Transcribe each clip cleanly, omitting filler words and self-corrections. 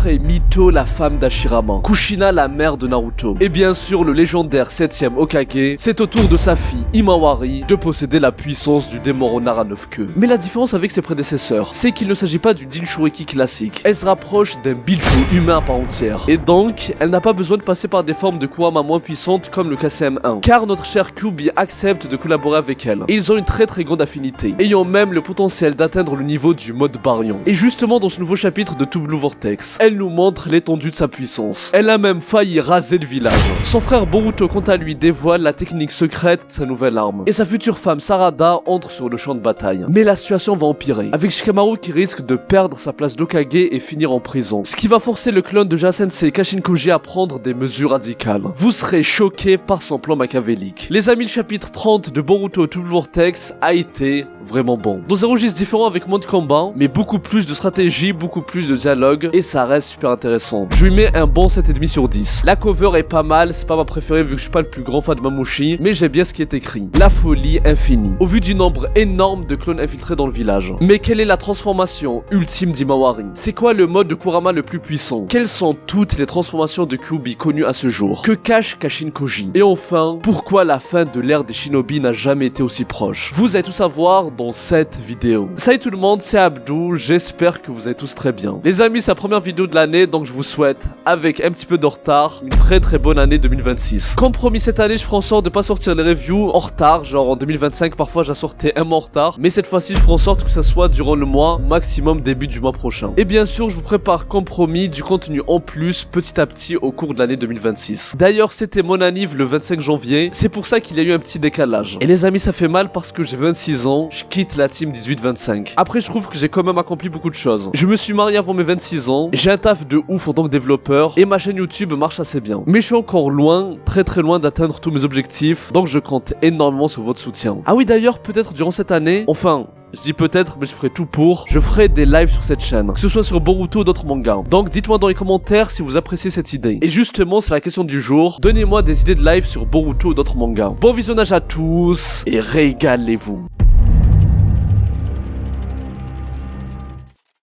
après Mito, la femme d'Hashirama, Kushina, la mère de Naruto, et bien sûr le légendaire 7ème Hokage, c'est au tour de sa fille Himawari de posséder la puissance du démon renard à 9 queues. Mais la différence avec ses prédécesseurs, c'est qu'il ne s'agit pas du Jinchuriki classique. Elle se rapproche d'un bijou humain à part entière. Et donc, elle n'a pas besoin de passer par des formes de Kurama moins puissantes comme le KCM1. Car notre cher Kyuubi accepte de collaborer avec elle. Et ils ont une très grande affinité, ayant même le potentiel d'atteindre le niveau du mode Baryon. Et justement dans ce nouveau chapitre de To Blue Vortex, elle nous montre l'étendue de sa puissance. Elle a même failli raser le village. Son frère Boruto quant à lui dévoile la technique secrète de sa nouvelle arme. Et sa future femme Sarada entre sur le champ de bataille. Mais la situation va empirer, avec Shikamaru qui risque de perdre sa place d'Hokage et finir en prison. Ce qui va forcer le clone de Jasensei Kashinkoji à prendre des mesures radicales. Vous serez choqués par son plan machiavélique. Les amis, le chapitre 30 de Boruto To Blue Vortex a été vraiment bon. Dans un registre différent avec moins de combat, mais beaucoup plus de stratégie, beaucoup plus de dialogue, et ça reste super intéressant. Je lui mets un bon 7,5 sur 10. La cover est pas mal, c'est pas ma préférée vu que je suis pas le plus grand fan de Mamouchi, mais j'aime bien ce qui est écrit. La folie infinie, au vu du nombre énorme de clones infiltrés dans le village. Mais quelle est la transformation ultime d'Himawari? C'est quoi le mode de Kurama le plus puissant? Quelles sont toutes les transformations de Kyuubi connues à ce jour? Que cache Kashinkoji? Et enfin, pourquoi la fin de l'ère des shinobi n'a jamais été aussi proche? Vous allez tout savoir dans cette vidéo. Salut tout le monde, c'est Abdou, j'espère que vous allez tous très bien. Les amis, c'est la première vidéo de l'année, donc je vous souhaite, avec un petit peu de retard, une très bonne année 2026. Comme promis cette année, je ferai en sorte de pas sortir les reviews en retard, genre en 2025, parfois j'ai sorti un mois en retard, mais cette fois-ci je ferai en sorte que ça soit durant le mois, maximum début du mois prochain. Et bien sûr, je vous prépare comme promis du contenu en plus, petit à petit au cours de l'année 2026. D'ailleurs, c'était mon anniv le 25 janvier, c'est pour ça qu'il y a eu un petit décalage. Et les amis, ça fait mal parce que j'ai 26 ans, je quitte la team 18-25. Après, je trouve que j'ai quand même accompli beaucoup de choses. Je me suis marié avant mes 26 ans, j'ai un taf de ouf en tant que développeur, et ma chaîne YouTube marche assez bien. Mais je suis encore loin, très loin d'atteindre tous mes objectifs, donc je compte énormément sur votre soutien. Ah oui, d'ailleurs, peut-être durant cette année, enfin... Je dis peut-être, mais je ferai tout pour. Je ferai des lives sur cette chaîne, que ce soit sur Boruto ou d'autres mangas. Donc dites-moi dans les commentaires si vous appréciez cette idée. Et justement, c'est la question du jour. Donnez-moi des idées de live sur Boruto ou d'autres mangas. Bon visionnage à tous et régalez-vous.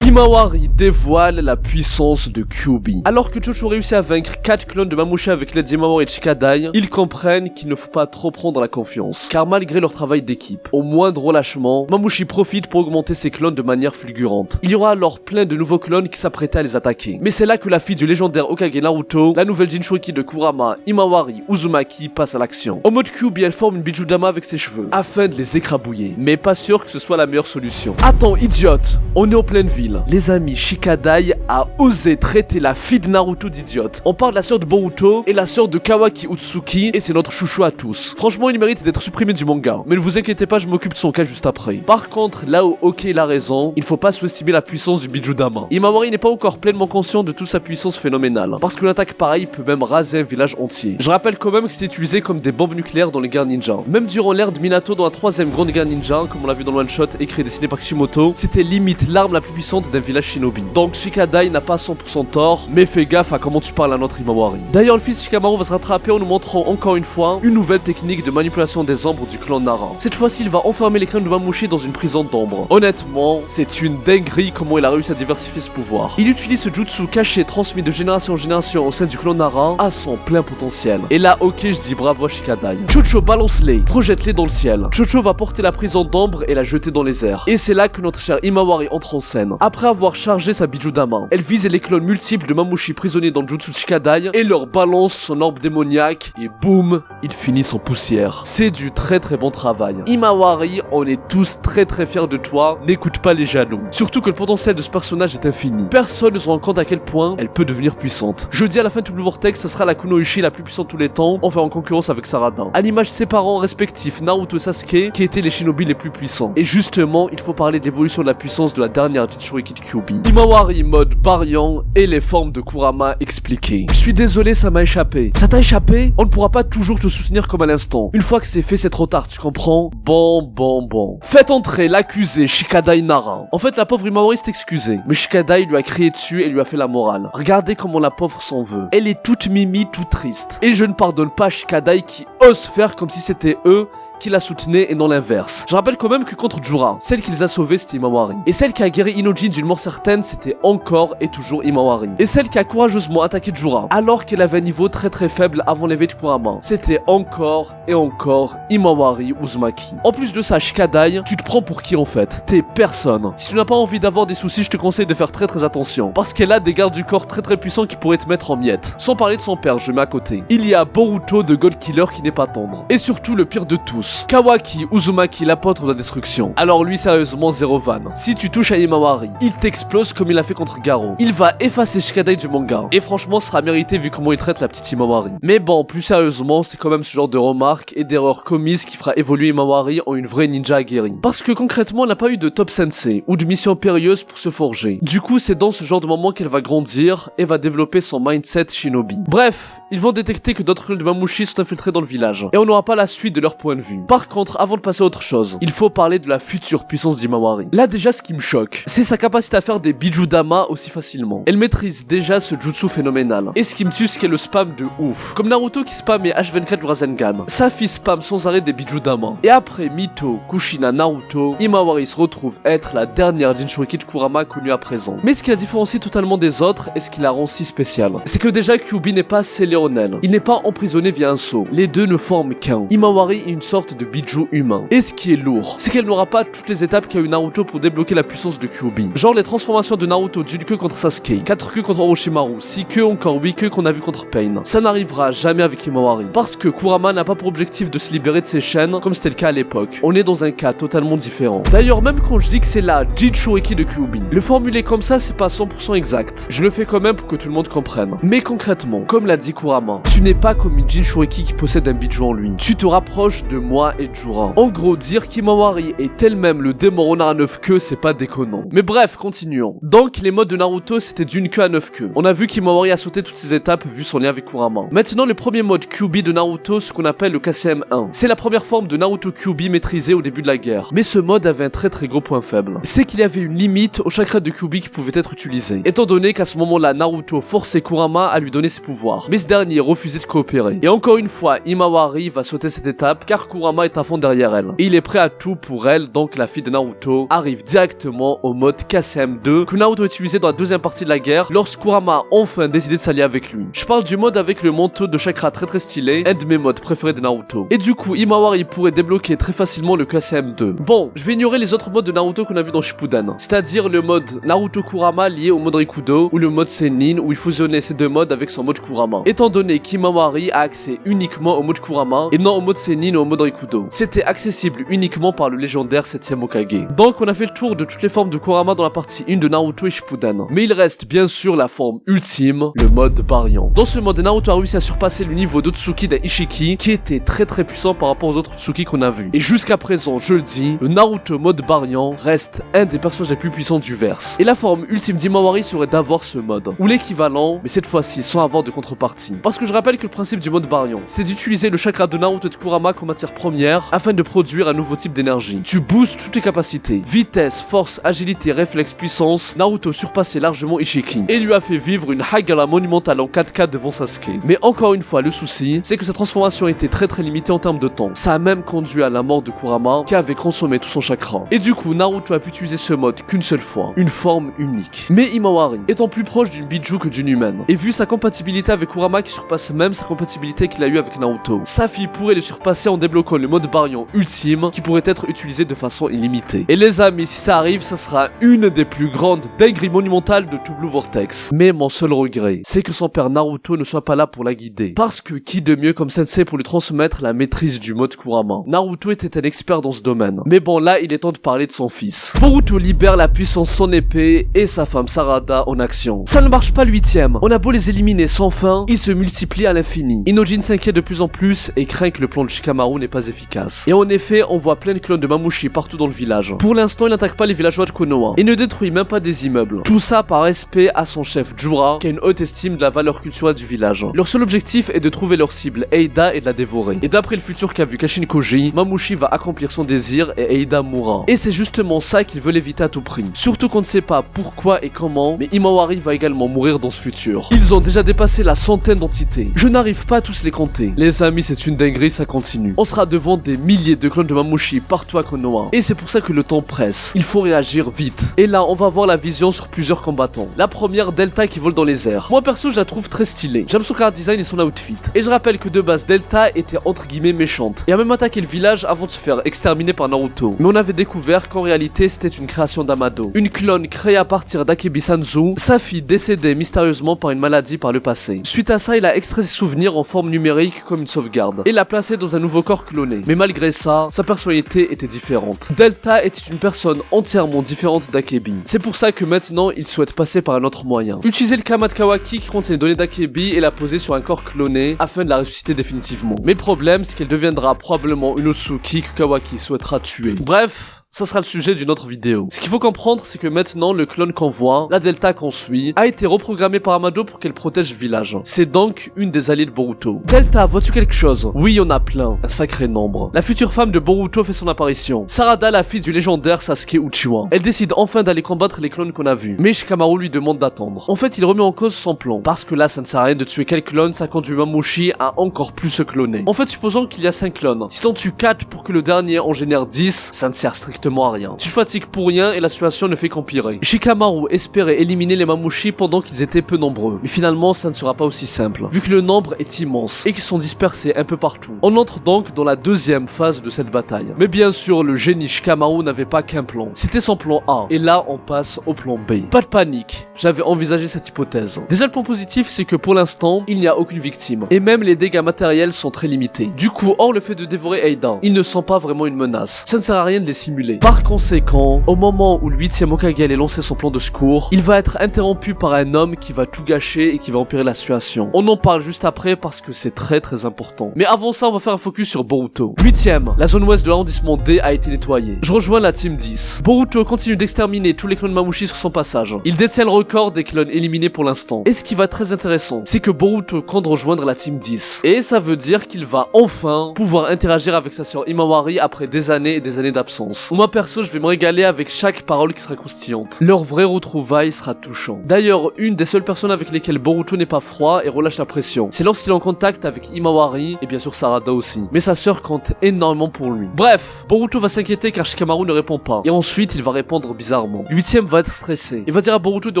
Himawari dévoile la puissance de Kyuubi. Alors que Chocho réussit à vaincre 4 clones de Mamouchi avec l'aide d'Himawari et Shikadai, ils comprennent qu'il ne faut pas trop prendre la confiance, car malgré leur travail d'équipe, au moindre relâchement, Mamouchi profite pour augmenter ses clones de manière fulgurante. Il y aura alors plein de nouveaux clones qui s'apprêtaient à les attaquer. Mais c'est là que la fille du légendaire Hokage Naruto, la nouvelle Jinchuriki de Kurama, Himawari Uzumaki, passe à l'action. En mode Kyuubi, elle forme une bijudama avec ses cheveux, afin de les écrabouiller. Mais pas sûr que ce soit la meilleure solution. Attends, idiote, on est en pleine ville. Les amis, Shikadai a osé traiter la fille de Naruto d'idiote. On parle de la sœur de Boruto et la sœur de Kawaki Utsuki, et c'est notre chouchou à tous. Franchement, il mérite d'être supprimé du manga. Mais ne vous inquiétez pas, je m'occupe de son cas juste après. Par contre, là où Ok il a raison, il faut pas sous-estimer la puissance du bijudama. Himawari n'est pas encore pleinement conscient de toute sa puissance phénoménale, parce qu'une attaque pareille peut même raser un village entier. Je rappelle quand même que c'était utilisé comme des bombes nucléaires dans les guerres ninja. Même durant l'ère de Minato dans la 3ème grande guerre ninja, comme on l'a vu dans le one-shot écrit et dessiné par Kishimoto, c'était limite l'arme la plus puissante d'un village shinobi. Donc Shikadai n'a pas 100% tort, mais fais gaffe à comment tu parles à notre Himawari. D'ailleurs, le fils Shikamaru va se rattraper en nous montrant encore une fois une nouvelle technique de manipulation des ombres du clan Nara. Cette fois-ci, il va enfermer les clans de Mamouchi dans une prison d'ombre. Honnêtement, c'est une dinguerie comment il a réussi à diversifier ce pouvoir. Il utilise ce jutsu caché transmis de génération en génération au sein du clan Nara à son plein potentiel. Et là, ok, je dis bravo à Shikadai. Chocho, balance-les, projette-les dans le ciel. Chocho va porter la prison d'ombre et la jeter dans les airs. Et c'est là que notre cher Himawari entre en scène. Après avoir chargé sa bijudama, elle vise les clones multiples de Mamouchi prisonniers dans le jutsu de Shikadai et leur balance son orbe démoniaque et boum, ils finissent en poussière. C'est du très bon travail. Himawari, on est tous très fiers de toi, n'écoute pas les jaloux. Surtout que le potentiel de ce personnage est infini. Personne ne se rend compte à quel point elle peut devenir puissante. Je dis à la fin de tout le vortex, ça sera la Kunoichi la plus puissante de tous les temps, enfin en concurrence avec Sarada. À l'image de ses parents respectifs, Naruto et Sasuke, qui étaient les shinobi les plus puissants. Et justement, il faut parler de l'évolution de la puissance de la dernière Jinchuriki de Kyuubi. Himawari mode Baryon et les formes de Kurama expliquées. Je suis désolé, ça m'a échappé. Ça t'a échappé? On ne pourra pas toujours te soutenir comme à l'instant. Une fois que c'est fait, c'est trop tard, tu comprends? Bon. Faites entrer l'accusé Shikadai Nara. En fait, la pauvre Himawari s'est excusée, mais Shikadai lui a crié dessus et lui a fait la morale. Regardez comment la pauvre s'en veut. Elle est toute mimi, toute triste. Et je ne pardonne pas Shikadai qui ose faire comme si c'était eux qui la soutenait et non l'inverse. Je rappelle quand même que contre Jura, celle qui les a sauvés c'était Imawari. Et celle qui a guéri Inojin d'une mort certaine c'était encore et toujours Imawari. Et celle qui a courageusement attaqué Jura alors qu'elle avait un niveau très faible avant l'éveil de Kurama, c'était encore et encore Imawari Uzumaki. En plus de ça, Shikadai, tu te prends pour qui en fait? T'es personne. Si tu n'as pas envie d'avoir des soucis, je te conseille de faire très attention. Parce qu'elle a des gardes du corps très puissants qui pourraient te mettre en miettes. Sans parler de son père, je mets à côté. Il y a Boruto de God Killer qui n'est pas tendre. Et surtout le pire de tous, Kawaki Uzumaki, l'apôtre de la destruction. Alors lui sérieusement zéro van. Si tu touches à Imawari, il t'explose comme il a fait contre Garo. Il va effacer Shikadai du manga. Et franchement, ce sera mérité vu comment il traite la petite Imawari. Mais bon, plus sérieusement, c'est quand même ce genre de remarques et d'erreurs commises qui fera évoluer Imawari en une vraie ninja aguerrie. Parce que concrètement, elle n'a pas eu de top sensei ou de mission périlleuse pour se forger. Du coup, c'est dans ce genre de moment qu'elle va grandir et va développer son mindset shinobi. Bref, ils vont détecter que d'autres clones de Mamushi sont infiltrés dans le village. Et on n'aura pas la suite de leur point de vue. Par contre, avant de passer à autre chose, il faut parler de la future puissance d'Imawari. Là déjà, ce qui me choque, c'est sa capacité à faire des bijudama aussi facilement. Elle maîtrise déjà ce jutsu phénoménal. Et ce qui me tue, c'est qu'elle le spam de ouf. Comme Naruto qui spammait H24 du Rasengan. Sa fille spam sans arrêt des bijudama. Et après Mito, Kushina, Naruto, Imawari se retrouve être la dernière Jinchuriki de Kurama connue à présent. Mais ce qui la différencie totalement des autres et ce qui la rend si spéciale, c'est que déjà Kyuubi n'est pas scellé en elle. Il n'est pas emprisonné via un sceau. Les deux ne forment qu'un. Imawari est une sorte de biju humain. Et ce qui est lourd, c'est qu'elle n'aura pas toutes les étapes qu'a eu Naruto pour débloquer la puissance de Kyuubi. Genre les transformations de Naruto d'une queue contre Sasuke, 4 queues contre Orochimaru, 6 queues encore 8 queues qu'on a vu contre Pain. Ça n'arrivera jamais avec Imawari. Parce que Kurama n'a pas pour objectif de se libérer de ses chaînes comme c'était le cas à l'époque. On est dans un cas totalement différent. D'ailleurs, même quand je dis que c'est la Jinchuriki de Kyuubi, le formuler comme ça c'est pas 100% exact. Je le fais quand même pour que tout le monde comprenne. Mais concrètement, comme l'a dit Kurama, tu n'es pas comme une Jinchuriki qui possède un biju en lui. Tu te rapproches de moi et de Jura. En gros, dire qu'Imawari est elle-même le démon renard à 9 queues, c'est pas déconnant. Mais bref, continuons. Donc, les modes de Naruto, c'était d'une queue à 9 queues. On a vu qu'Imawari a sauté toutes ces étapes vu son lien avec Kurama. Maintenant, le premier mode Kyuubi de Naruto, ce qu'on appelle le KCM1. C'est la première forme de Naruto Kyuubi maîtrisée au début de la guerre. Mais ce mode avait un très gros point faible. C'est qu'il y avait une limite au chakra de Kyuubi qui pouvait être utilisé. Étant donné qu'à ce moment-là, Naruto forçait Kurama à lui donner ses pouvoirs. Mais ce dernier refusait de coopérer. Et encore une fois, Imawari va sauter cette étape car Kurama est à fond derrière elle. Et il est prêt à tout pour elle, donc la fille de Naruto arrive directement au mode KCM2 que Naruto utilisait dans la deuxième partie de la guerre lorsque Kurama a enfin décidé de s'allier avec lui. Je parle du mode avec le manteau de chakra très stylé, un de mes modes préférés de Naruto. Et du coup, Imawari pourrait débloquer très facilement le KCM2. Bon, je vais ignorer les autres modes de Naruto qu'on a vu dans Shippuden, c'est-à-dire le mode Naruto Kurama lié au mode Rikudo ou le mode Sennin où il fusionnait ces deux modes avec son mode Kurama. Étant donné qu'Imawari a accès uniquement au mode Kurama et non au mode Sennin ou au mode Rikudo. C'était accessible uniquement par le légendaire 7ème Hokage. Donc on a fait le tour de toutes les formes de Kurama dans la partie 1 de Naruto et Shippuden. Mais il reste bien sûr la forme ultime, le mode Baryon. Dans ce mode, Naruto a réussi à surpasser le niveau d'Otsuki d'un Ishiki qui était très puissant par rapport aux autres Otsuki qu'on a vus. Et jusqu'à présent, je le dis, le Naruto mode Baryon reste un des personnages les plus puissants du verse. Et la forme ultime d'Imawari serait d'avoir ce mode, ou l'équivalent, mais cette fois-ci sans avoir de contrepartie. Parce que je rappelle que le principe du mode Baryon, c'était d'utiliser le chakra de Naruto et de Kurama comme matière première afin de produire un nouveau type d'énergie. Tu boostes toutes tes capacités, vitesse, force, agilité, réflexe, puissance. Naruto surpassait largement Ishiki et lui a fait vivre une Hagala monumentale en 4K devant Sasuke. Mais encore une fois, le souci, c'est que sa transformation était très limitée en termes de temps. Ça a même conduit à la mort de Kurama qui avait consommé tout son chakra. Et du coup, Naruto a pu utiliser ce mode qu'une seule fois, une forme unique. Mais Imawari, étant plus proche d'une biju que d'une humaine, et vu sa compatibilité avec Kurama qui surpasse même sa compatibilité qu'il a eu avec Naruto, sa fille pourrait le surpasser en débloquant le mode Baryon ultime qui pourrait être utilisé de façon illimitée. Et les amis, si ça arrive, ça sera une des plus grandes dingueries monumentales de tout Blue Vortex. Mais mon seul regret, c'est que son père Naruto ne soit pas là pour la guider. Parce que qui de mieux comme sensei pour lui transmettre la maîtrise du mode Kurama? Naruto était un expert dans ce domaine. Mais bon, là, il est temps de parler de son fils. Boruto libère la puissance de son épée et sa femme Sarada en action. Ça ne marche pas le 8ème. On a beau les éliminer sans fin, ils se multiplient à l'infini. Inojin s'inquiète de plus en plus et craint que le plan de Shikamaru n'est pas efficace. Et en effet, on voit plein de clones de Mamushi partout dans le village. Pour l'instant, il n'attaque pas les villageois de Konoha et ne détruit même pas des immeubles. Tout ça par respect à son chef Jura, qui a une haute estime de la valeur culturelle du village. Leur seul objectif est de trouver leur cible, Eida, et de la dévorer. Et d'après le futur qu'a vu Kashin Koji, Mamushi va accomplir son désir et Eida mourra. Et c'est justement ça qu'ils veulent éviter à tout prix. Surtout qu'on ne sait pas pourquoi et comment, mais Imawari va également mourir dans ce futur. Ils ont déjà dépassé la centaine d'entités. Je n'arrive pas à tous les compter. Les amis, c'est une dinguerie, ça continue. On sera devant des milliers de clones de Mamushi partout à Konoha. Et c'est pour ça que le temps presse. Il faut réagir vite. Et là, on va voir la vision sur plusieurs combattants. La première, Delta qui vole dans les airs. Moi perso, je la trouve très stylée. J'aime son car design et son outfit. Et je rappelle que de base, Delta était entre guillemets méchante et a même attaqué le village avant de se faire exterminer par Naruto. Mais on avait découvert qu'en réalité, c'était une création d'Amado. Une clone créée à partir d'Akebi Sanzu, sa fille décédée mystérieusement par une maladie par le passé. Suite à ça, il a extrait ses souvenirs en forme numérique comme une sauvegarde et l'a placé dans un nouveau corps cloné. Mais malgré ça, sa personnalité était différente. Delta était une personne entièrement différente d'Akebi. C'est pour ça que maintenant, il souhaite passer par un autre moyen. Utiliser le Kama de Kawaki qui contient les données d'Akebi et la poser sur un corps cloné afin de la ressusciter définitivement. Mais le problème, c'est qu'elle deviendra probablement une Otsuki que Kawaki souhaitera tuer. Bref, ça sera le sujet d'une autre vidéo. Ce qu'il faut comprendre, c'est que maintenant, le clone qu'on voit, la Delta qu'on suit, a été reprogrammé par Amado pour qu'elle protège le village. C'est donc une des alliées de Boruto. Delta, vois-tu quelque chose? Oui, il y en a plein. Un sacré nombre. La future femme de Boruto fait son apparition. Sarada, la fille du légendaire Sasuke Uchiwa. Elle décide enfin d'aller combattre les clones qu'on a vus. Mais Shikamaru lui demande d'attendre. En fait, il remet en cause son plan. Parce que là, ça ne sert à rien de tuer quel clone, ça conduit Mamushi à encore plus se cloner. En fait, supposons qu'il y a 5 clones. Si t'en tues 4 pour que le dernier en génère 10, ça ne sert strictement à rien. Tu fatigues pour rien et la situation ne fait qu'empirer. Shikamaru espérait éliminer les Mamushi pendant qu'ils étaient peu nombreux. Mais finalement, ça ne sera pas aussi simple, vu que le nombre est immense et qu'ils sont dispersés un peu partout. On entre donc dans la deuxième phase de cette bataille. Mais bien sûr, le génie Shikamaru n'avait pas qu'un plan. C'était son plan A. Et là, on passe au plan B. Pas de panique. J'avais envisagé cette hypothèse. Déjà, le point positif, c'est que pour l'instant, il n'y a aucune victime. Et même les dégâts matériels sont très limités. Du coup, hors le fait de dévorer Eida, ils ne sont pas vraiment une menace. Ça ne sert à rien de les simuler. Par conséquent, au moment où le 8e Hokage allait lancer son plan de secours, il va être interrompu par un homme qui va tout gâcher et qui va empirer la situation. On en parle juste après parce que c'est très important. Mais avant ça, on va faire un focus sur Boruto. 8e, la zone ouest de l'arrondissement D a été nettoyée. Je rejoins la team 10. Boruto continue d'exterminer tous les clones Mamushi sur son passage. Il détient le record des clones éliminés pour l'instant. Et ce qui va être très intéressant, c'est que Boruto compte rejoindre la team 10. Et ça veut dire qu'il va enfin pouvoir interagir avec sa sœur Imawari après des années et des années d'absence. Moi perso, je vais me régaler avec chaque parole qui sera croustillante. Leur vraie retrouvaille sera touchant. D'ailleurs, une des seules personnes avec lesquelles Boruto n'est pas froid et relâche la pression, c'est lorsqu'il est en contact avec Imawari et bien sûr Sarada aussi. Mais sa sœur compte énormément pour lui. Bref, Boruto va s'inquiéter car Shikamaru ne répond pas. Et ensuite, il va répondre bizarrement. 8e va être stressé. Il va dire à Boruto de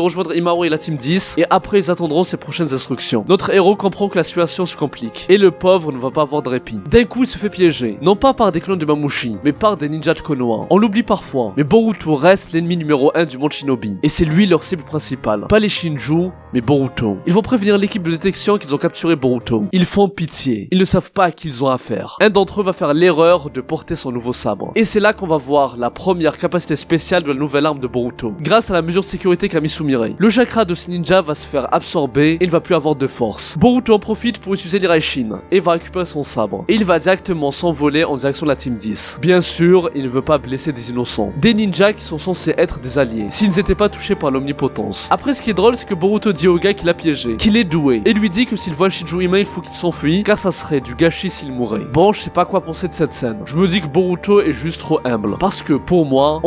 rejoindre Imawari et la team 10 et après ils attendront ses prochaines instructions. Notre héros comprend que la situation se complique et le pauvre ne va pas avoir de répit. D'un coup, il se fait piéger. Non pas par des clones de Mamushi, mais par des ninjas de Konoha. On l'oublie parfois, mais Boruto reste l'ennemi numéro 1 du monde Shinobi. Et c'est lui leur cible principale. Pas les Shinju, mais Boruto. Ils vont prévenir l'équipe de détection qu'ils ont capturé Boruto. Ils font pitié. Ils ne savent pas à qui ils ont affaire. Un d'entre eux va faire l'erreur de porter son nouveau sabre. Et c'est là qu'on va voir la première capacité spéciale de la nouvelle arme de Boruto. Grâce à la mesure de sécurité qu'a mis Sumire. Le chakra de ce ninja va se faire absorber et il va plus avoir de force. Boruto en profite pour utiliser l'Iraishin et va récupérer son sabre. Et il va directement s'envoler en direction de la team 10. Bien sûr, il ne veut pas blesser des innocents. Des ninjas qui sont censés être des alliés, s'ils n'étaient pas touchés par l'omnipotence. Après, ce qui est drôle, c'est que Boruto dit au gars qui l'a piégé, qu'il est doué, et lui dit que s'il voit le Shijurime, il faut qu'il s'enfuit, car ça serait du gâchis s'il mourait. Bon, je sais pas quoi penser de cette scène. Je me dis que Boruto est juste trop humble. Parce que, pour moi,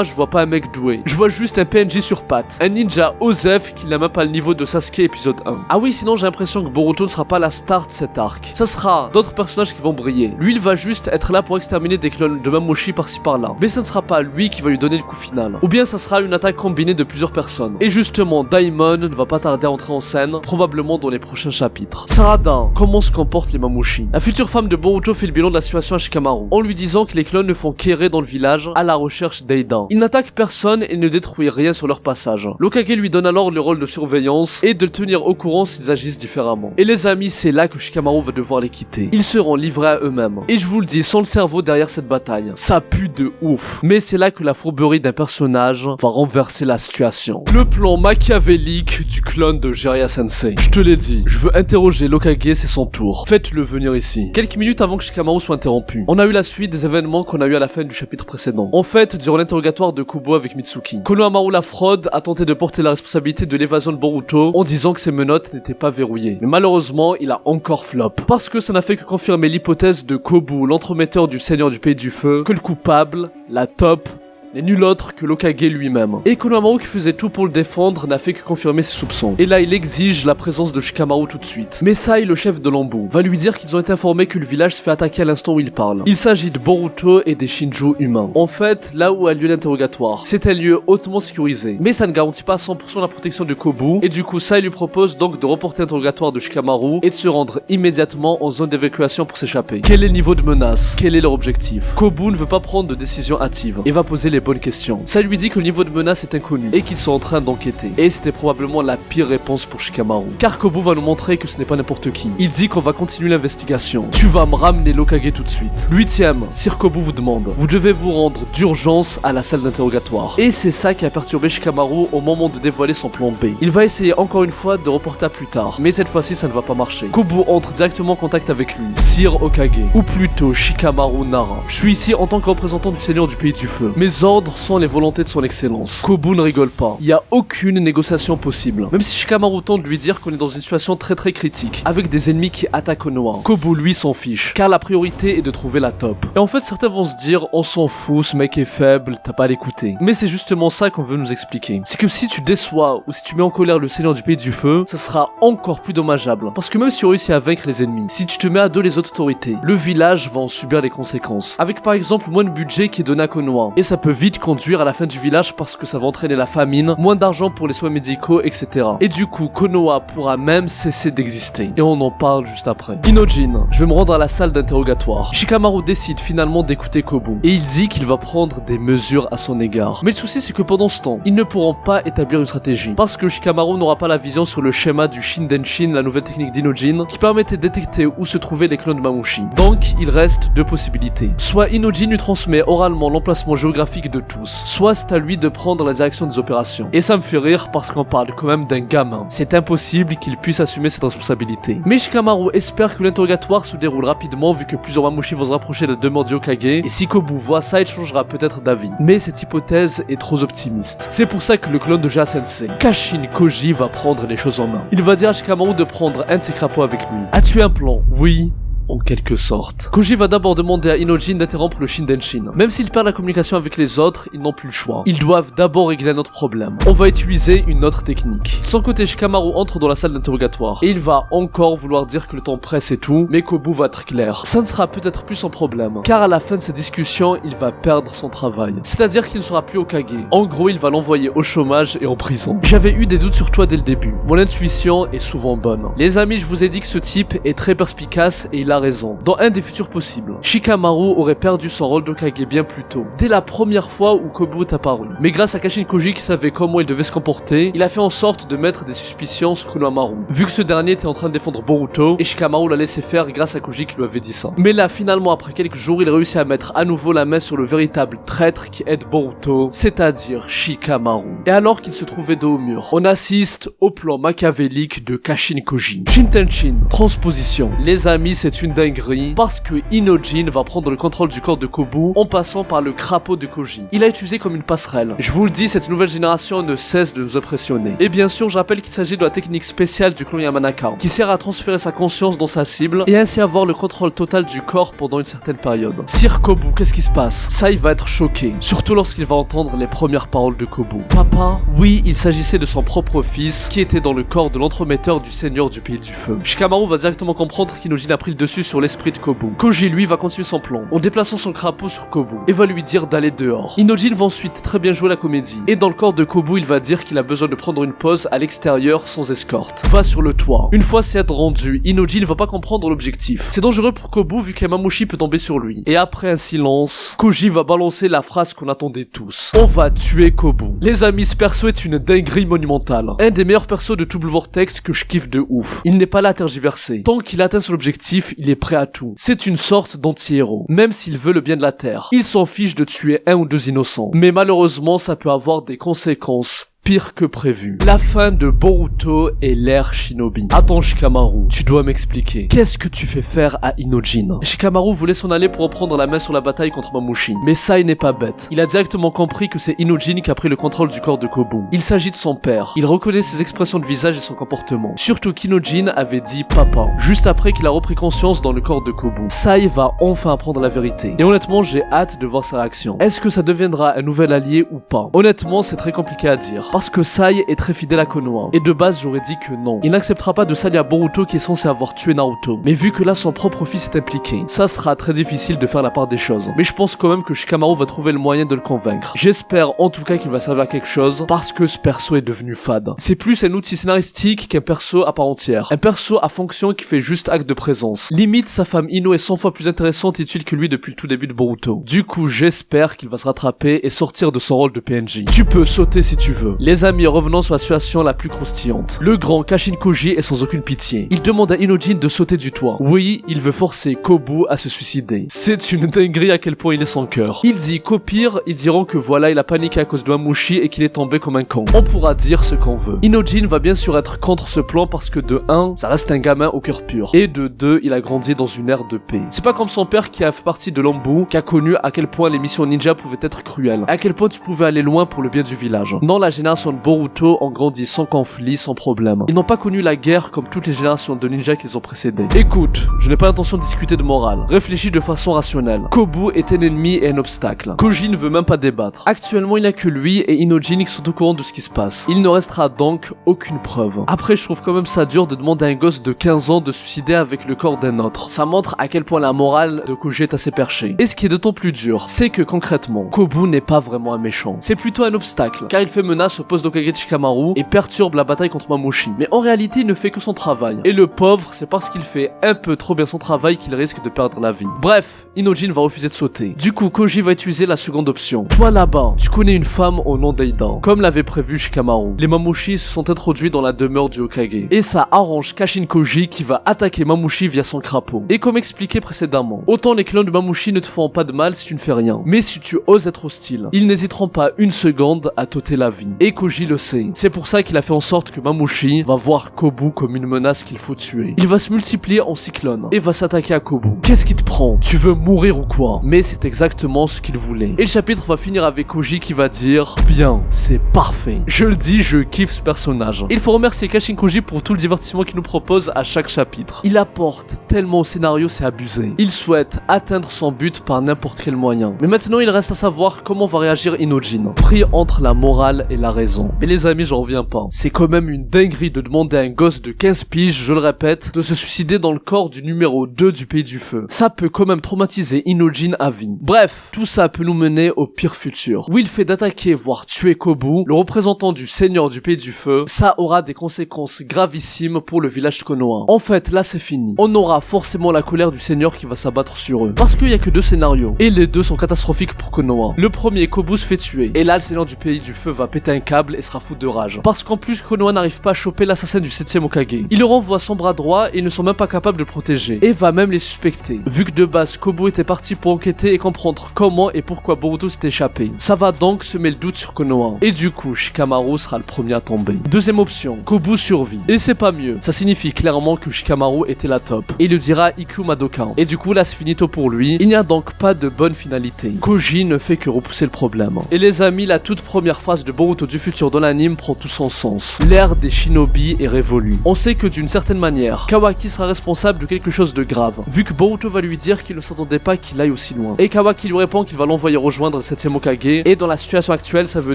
je vois pas un mec doué. Je vois juste un PNJ sur pattes. Un ninja Osef qui n'a même pas le niveau de Sasuke épisode 1. Ah oui, sinon j'ai l'impression que Boruto ne sera pas la star de cet arc. Ça sera d'autres personnages qui vont briller. Lui, il va juste être là pour exterminer des clones de Mamushi par-ci par-là. Mais ça ne sera pas lui qui va lui donner le coup final. Ou bien ça sera une attaque combinée de plusieurs personnes. Et justement, Daimon ne va pas tarder à entrer en scène, probablement dans les prochains chapitres. Sarada, comment se comportent les Mamushi? La future femme de Boruto fait le bilan de la situation à Shikamaru, en lui disant que les clones ne font qu'errer dans le village à la recherche d'Eida. Ils n'attaquent personne et ne détruisent rien sur leur passage. L'Hokage lui donne alors le rôle de surveillance et de le tenir au courant s'ils agissent différemment. Et les amis, c'est là que Shikamaru va devoir les quitter. Ils seront livrés à eux-mêmes. Et je vous le dis, sans le cerveau derrière cette bataille, ça pue de ouf. Mais c'est là que la fourberie d'un personnage va renverser la situation. Le plan machiavélique du clone de Jiraiya Sensei. Je te l'ai dit, je veux interroger l'Hokage, c'est son tour. Faites-le venir ici. Quelques minutes avant que Shikamaru soit interrompu, on a eu la suite des événements qu'on a eu à la fin du chapitre précédent. En fait, durant l'interrogatoire de Kubo avec Mitsuki, Konohamaru la fraude a tenté de porter la responsabilité de l'évasion de Boruto en disant que ses menottes n'étaient pas verrouillées. Mais malheureusement, il a encore flop. Parce que ça n'a fait que confirmer l'hypothèse de Kobu, l'entremetteur du Seigneur du Pays du Feu, que le coupable, la top, n'est nul autre que l'Hokage lui-même. Et Konohamaru qui faisait tout pour le défendre n'a fait que confirmer ses soupçons. Et là il exige la présence de Shikamaru tout de suite. Mais Sai, le chef de l'Anbu, va lui dire qu'ils ont été informés que le village se fait attaquer à l'instant où il parle. Il s'agit de Boruto et des Shinju humains. En fait, là où a lieu l'interrogatoire, c'est un lieu hautement sécurisé. Mais ça ne garantit pas à 100% la protection de Kobu, et du coup Sai lui propose donc de reporter l'interrogatoire de Shikamaru et de se rendre immédiatement en zone d'évacuation pour s'échapper. Quel est le niveau de menace? Quel est leur objectif? Kobu ne veut pas prendre de décision hâtive et va poser les bonnes questions. Sai lui dit que le niveau de menace est inconnu et qu'ils sont en train d'enquêter. Et c'était probablement la pire réponse pour Shikamaru. Car Kobu va nous montrer que ce n'est pas n'importe qui. Il dit qu'on va continuer l'investigation. Tu vas me ramener l'Hokage tout de suite. 8ème, Sir Kobu vous demande, vous devez vous rendre d'urgence à la salle d'interrogatoire. Et c'est ça qui a perturbé Shikamaru au moment de dévoiler son plan B. Il va essayer encore une fois de reporter à plus tard, mais cette fois-ci ça ne va pas marcher. Kobu entre directement en contact avec lui, Sir Hokage, ou plutôt Shikamaru Nara. Je suis ici en tant que représentant du seigneur du pays du feu. Mes ordres sont les volontés de son excellence. Kobu ne rigole pas. Il n'y a aucune négociation possible. Même si Shikamaru tente de lui dire qu'on est dans une situation très critique, avec des ennemis qui attaquent Konoha. Kobu lui s'en fiche, car la priorité est de trouver la top. Et en fait certains vont se dire, on s'en fout, ce mec est faible, t'as pas à l'écouter. Mais c'est justement ça qu'on veut nous expliquer. C'est que si tu déçois ou si tu mets en colère le seigneur du pays du feu, ça sera encore plus dommageable. Parce que même si tu réussis à vaincre les ennemis, si tu te mets à dos les autorités, le village va en subir les conséquences. Avec par exemple moins de budget qui est donné à Konoha. Et ça peut vite conduire à la fin du village parce que ça va entraîner la famine, moins d'argent pour les soins médicaux, etc. Et du coup, Konoha pourra même cesser d'exister. Et on en parle juste après. Inojin, je vais me rendre à la salle d'interrogatoire. Shikamaru décide finalement d'écouter Kobu. Et il dit qu'il va prendre des mesures à son égard. Mais le souci c'est que pendant ce temps, ils ne pourront pas établir une stratégie. Parce que Shikamaru n'aura pas la vision sur le schéma du Shindenshin, la nouvelle technique d'Inojin, qui permettait de détecter où se trouvaient les clones de Mamushi. Donc, il reste deux possibilités. Soit Inojin lui transmet oralement l'emplacement géographique de tous, soit c'est à lui de prendre la direction des opérations. Et ça me fait rire parce qu'on parle quand même d'un gamin. C'est impossible qu'il puisse assumer cette responsabilité. Mais Shikamaru espère que l'interrogatoire se déroule rapidement vu que plusieurs Mamushi vont se rapprocher de la demeure du Hokage, et si Kobu voit ça, il changera peut-être d'avis. Mais cette hypothèse est trop optimiste. C'est pour ça que le clone de Jia Sensei, Kashin Koji, va prendre les choses en main. Il va dire à Shikamaru de prendre un de ses crapauds avec lui. As-tu un plan? Oui. En quelque sorte. Koji va d'abord demander à Inojin d'interrompre le Shindenshin. Même s'il perd la communication avec les autres, ils n'ont plus le choix. Ils doivent d'abord régler un autre problème. On va utiliser une autre technique. De son côté, Shikamaru entre dans la salle d'interrogatoire. Et il va encore vouloir dire que le temps presse et tout, mais Kobu va être clair. Ça ne sera peut-être plus son problème, car à la fin de cette discussion, il va perdre son travail. C'est-à-dire qu'il ne sera plus Hokage. En gros, il va l'envoyer au chômage et en prison. J'avais eu des doutes sur toi dès le début. Mon intuition est souvent bonne. Les amis, je vous ai dit que ce type est très perspicace et il a raison. Dans un des futurs possibles, Shikamaru aurait perdu son rôle d'Hokage bien plus tôt, dès la première fois où Kobu est apparu. Mais grâce à Kashin Koji qui savait comment il devait se comporter, il a fait en sorte de mettre des suspicions sur Konohamaru, vu que ce dernier était en train de défendre Boruto, et Shikamaru l'a laissé faire grâce à Koji qui lui avait dit ça. Mais là, finalement, après quelques jours, il réussit à mettre à nouveau la main sur le véritable traître qui aide Boruto, c'est-à-dire Shikamaru. Et alors qu'il se trouvait dos au mur, on assiste au plan machiavélique de Kashin Koji. Shintenshin, transposition. Les amis, c'est une dinguerie parce que Inojin va prendre le contrôle du corps de Kobu en passant par le crapaud de Koji. Il l'a utilisé comme une passerelle. Je vous le dis, cette nouvelle génération ne cesse de nous impressionner. Et bien sûr, je rappelle qu'il s'agit de la technique spéciale du clone Yamanaka, qui sert à transférer sa conscience dans sa cible et ainsi avoir le contrôle total du corps pendant une certaine période. Sir Kobu, qu'est-ce qui se passe? Sai va être choqué, surtout lorsqu'il va entendre les premières paroles de Kobu. Papa? Oui, il s'agissait de son propre fils qui était dans le corps de l'entremetteur du seigneur du pays du feu. Shikamaru va directement comprendre qu'Inojin a pris le dessus sur l'esprit de Kobu. Koji lui va continuer son plan en déplaçant son crapaud sur Kobu et va lui dire d'aller dehors. Inojin va ensuite très bien jouer la comédie et dans le corps de Kobu il va dire qu'il a besoin de prendre une pause à l'extérieur sans escorte. Va sur le toit. Une fois c'est rendu, Inojin ne va pas comprendre l'objectif. C'est dangereux pour Kobu vu qu'un Mamushi peut tomber sur lui. Et après un silence, Koji va balancer la phrase qu'on attendait tous. On va tuer Kobu. Les amis, ce perso est une dinguerie monumentale. Un des meilleurs persos de Double Vortex que je kiffe de ouf. Il n'est pas là à tergiverser. Tant qu'il atteint son objectif, il est prêt à tout. C'est une sorte d'anti-héros, même s'il veut le bien de la Terre. Il s'en fiche de tuer un ou deux innocents. Mais malheureusement, ça peut avoir des conséquences pire que prévu. La fin de Boruto et l'ère Shinobi. Attends Shikamaru, tu dois m'expliquer. Qu'est-ce que tu fais faire à Inojin? Shikamaru voulait s'en aller pour reprendre la main sur la bataille contre Mamushi. Mais Sai n'est pas bête. Il a directement compris que c'est Inojin qui a pris le contrôle du corps de Kobu. Il s'agit de son père. Il reconnaît ses expressions de visage et son comportement. Surtout qu'Inojin avait dit papa, juste après qu'il a repris conscience dans le corps de Kobu. Sai va enfin apprendre la vérité. Et honnêtement, j'ai hâte de voir sa réaction. Est-ce que ça deviendra un nouvel allié ou pas? Honnêtement, c'est très compliqué à dire. Parce que Sai est très fidèle à Konoha. Et de base, j'aurais dit que non. Il n'acceptera pas de s'allier à Boruto qui est censé avoir tué Naruto. Mais vu que là, son propre fils est impliqué, ça sera très difficile de faire la part des choses. Mais je pense quand même que Shikamaru va trouver le moyen de le convaincre. J'espère en tout cas qu'il va servir à quelque chose parce que ce perso est devenu fade. C'est plus un outil scénaristique qu'un perso à part entière. Un perso à fonction qui fait juste acte de présence. Limite, sa femme Ino est 100 fois plus intéressante et utile que lui depuis le tout début de Boruto. Du coup, j'espère qu'il va se rattraper et sortir de son rôle de PNJ. Tu peux sauter si tu veux. Les amis, revenons sur la situation la plus croustillante. Le grand Kashin Koji est sans aucune pitié. Il demande à Inojin de sauter du toit. Oui, il veut forcer Kobu à se suicider. C'est une dinguerie à quel point il est sans cœur. Il dit qu'au pire, ils diront que voilà, il a paniqué à cause de Mamushi et qu'il est tombé comme un con. On pourra dire ce qu'on veut. Inojin va bien sûr être contre ce plan parce que de 1, ça reste un gamin au cœur pur. Et de 2, il a grandi dans une ère de paix. C'est pas comme son père qui a fait partie de l'Ombu, qui a connu à quel point les missions ninja pouvaient être cruelles. À quel point tu pouvais aller loin pour le bien du village. Dans la génération de Boruto, on grandit sans conflit, sans problème. Ils n'ont pas connu la guerre comme toutes les générations de ninjas qui les ont précédés. Écoute, je n'ai pas l'intention de discuter de morale. Réfléchis de façon rationnelle. Kobu est un ennemi et un obstacle. Koji ne veut même pas débattre. Actuellement, il n'y a que lui et Inojin qui sont au courant de ce qui se passe. Il ne restera donc aucune preuve. Après, je trouve quand même ça dur de demander à un gosse de 15 ans de se suicider avec le corps d'un autre. Ça montre à quel point la morale de Koji est assez perchée. Et ce qui est d'autant plus dur, c'est que concrètement, Kobu n'est pas vraiment un méchant. C'est plutôt un obstacle, car il fait menace au poste d'Hokage de Shikamaru et perturbe la bataille contre Mamushi. Mais en réalité, il ne fait que son travail. Et le pauvre, c'est parce qu'il fait un peu trop bien son travail qu'il risque de perdre la vie. Bref, Inojin va refuser de sauter. Du coup, Koji va utiliser la seconde option. Toi là-bas, tu connais une femme au nom d'Eida. Comme l'avait prévu Shikamaru, les Mamushi se sont introduits dans la demeure du Hokage. Et ça arrange Kashin Koji qui va attaquer Mamushi via son crapaud. Et comme expliqué précédemment, autant les clones de Mamushi ne te font pas de mal si tu ne fais rien. Mais si tu oses être hostile, ils n'hésiteront pas une seconde à t'ôter la vie. Et Koji le sait. C'est pour ça qu'il a fait en sorte que Mamushi va voir Kobu comme une menace qu'il faut tuer. Il va se multiplier en cyclone et va s'attaquer à Kobu. Qu'est-ce qui te prend? Tu veux mourir ou quoi? Mais c'est exactement ce qu'il voulait. Et le chapitre va finir avec Koji qui va dire bien, c'est parfait. Je le dis, je kiffe ce personnage. Il faut remercier Kashin Koji pour tout le divertissement qu'il nous propose à chaque chapitre. Il apporte tellement au scénario, c'est abusé. Il souhaite atteindre son but par n'importe quel moyen. Mais maintenant, il reste à savoir comment va réagir Inojin, pris entre la morale et la raison. Mais les amis, j'en reviens pas. C'est quand même une dinguerie de demander à un gosse de 15 piges, je le répète, de se suicider dans le corps du numéro 2 du pays du feu. Ça peut quand même traumatiser Inojin à vie. Bref, tout ça peut nous mener au pire futur, où il fait d'attaquer voire tuer Kobu, le représentant du seigneur du pays du feu. Ça aura des conséquences gravissimes pour le village de Konoha. En fait, là c'est fini. On aura forcément la colère du seigneur qui va s'abattre sur eux. Parce qu'il y a que 2 scénarios, et les 2 sont catastrophiques pour Konoha. Le premier, Kobu se fait tuer, et là le seigneur du pays du feu va péter un câble et sera fou de rage. Parce qu'en plus Konoha n'arrive pas à choper l'assassin du 7ème Hokage. Il leur envoie son bras droit et ils ne sont même pas capables de le protéger, et va même les suspecter. Vu que de base Kobu était parti pour enquêter et comprendre comment et pourquoi Boruto s'est échappé. Ça va donc semer le doute sur Konoha. Et du coup, Shikamaru sera le premier à tomber. Deuxième option, Kobu survit. Et c'est pas mieux. Ça signifie clairement que Shikamaru était la top. Et il le dira à Ikkyu Madoka. Et du coup, là c'est finito pour lui. Il n'y a donc pas de bonne finalité. Koji ne fait que repousser le problème. Et les amis, la toute première phrase de Boruto du futur dans l'anime prend tout son sens. L'ère des shinobi est révolue. On sait que d'une certaine manière, Kawaki sera responsable de quelque chose de grave, vu que Boruto va lui dire qu'il ne s'attendait pas qu'il aille aussi loin. Et Kawaki lui répond qu'il va l'envoyer rejoindre le 7ème Hokage, et dans la situation actuelle, ça veut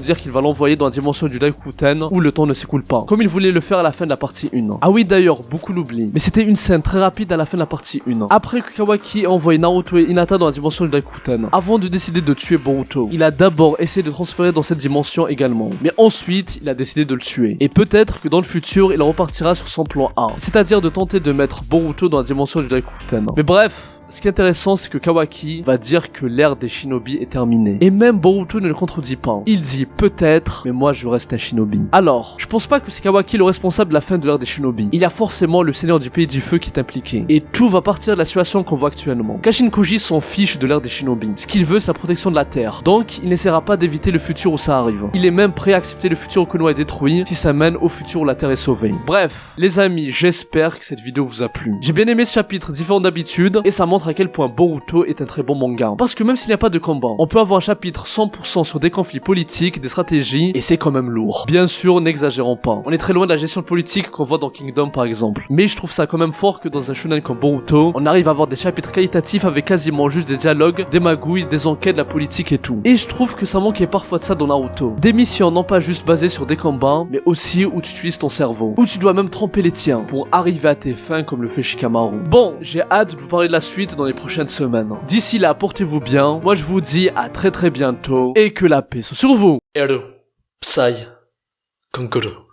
dire qu'il va l'envoyer dans la dimension du Daikuten, où le temps ne s'écoule pas, comme il voulait le faire à la fin de la partie 1. Ah oui d'ailleurs, beaucoup l'oublient, mais c'était une scène très rapide à la fin de la partie 1. Après que Kawaki ait envoyé Naruto et Hinata dans la dimension du Daikuten, avant de décider de tuer Boruto, il a d'abord essayé de transférer dans cette dimension également, mais ensuite, il a décidé de le tuer. Et peut-être que dans le futur, il repartira sur son plan A, c'est-à-dire de tenter de mettre Boruto dans la dimension du Daikuten. Mais bref, ce qui est intéressant, c'est que Kawaki va dire que l'ère des shinobi est terminée. Et même Boruto ne le contredit pas. Il dit peut-être, mais moi je reste un shinobi. Alors, je pense pas que c'est Kawaki le responsable de la fin de l'ère des shinobi. Il y a forcément le seigneur du pays du feu qui est impliqué. Et tout va partir de la situation qu'on voit actuellement. Kashin Koji s'en fiche de l'ère des shinobi. Ce qu'il veut, c'est la protection de la terre. Donc, il n'essaiera pas d'éviter le futur où ça arrive. Il est même prêt à accepter le futur où Konoha est détruit si ça mène au futur où la terre est sauvée. Bref, les amis, j'espère que cette vidéo vous a plu. J'ai bien aimé ce chapitre différent d'habitude et ça montre à quel point Boruto est un très bon manga. Parce que même s'il n'y a pas de combat, on peut avoir un chapitre 100% sur des conflits politiques, des stratégies, et c'est quand même lourd. Bien sûr, n'exagérons pas. On est très loin de la gestion politique qu'on voit dans Kingdom par exemple. Mais je trouve ça quand même fort que dans un shonen comme Boruto, on arrive à avoir des chapitres qualitatifs avec quasiment juste des dialogues, des magouilles, des enquêtes, de la politique et tout. Et je trouve que ça manquait parfois de ça dans Naruto. Des missions non pas juste basées sur des combats, mais aussi où tu utilises ton cerveau. Où tu dois même tremper les tiens pour arriver à tes fins comme le fait Shikamaru. Bon, j'ai hâte de vous parler de la suite dans les prochaines semaines. D'ici là, portez-vous bien. Moi je vous dis à très bientôt et que la paix soit sur vous. Eru, Psy, Konkuru.